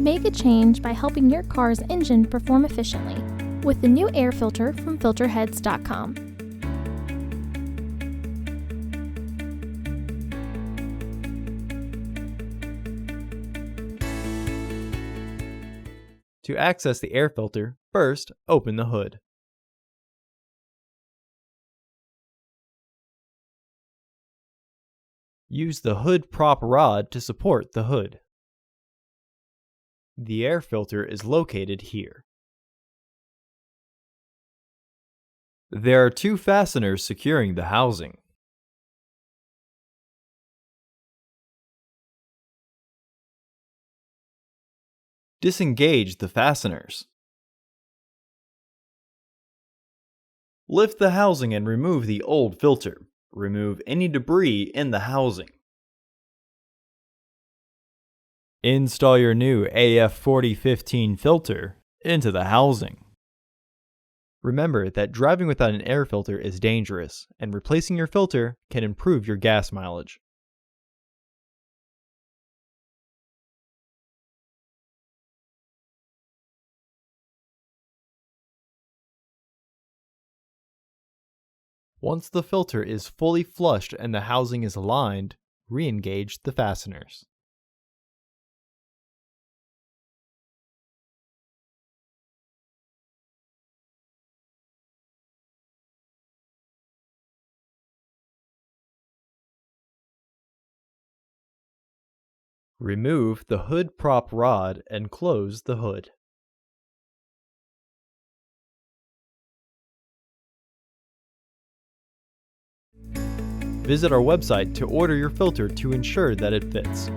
Make a change by helping your car's engine perform efficiently with the new air filter from Filterheads.com. To access the air filter, first open the hood. Use the hood prop rod to support the hood. The air filter is located here. There are two fasteners securing the housing. Disengage the fasteners. Lift the housing and remove the old filter. Remove any debris in the housing. Install your new AF4015 filter into the housing. Remember that driving without an air filter is dangerous, and replacing your filter can improve your gas mileage. Once the filter is fully flushed and the housing is aligned, re-engage the fasteners. Remove the hood prop rod and close the hood. Visit our website to order your filter to ensure that it fits.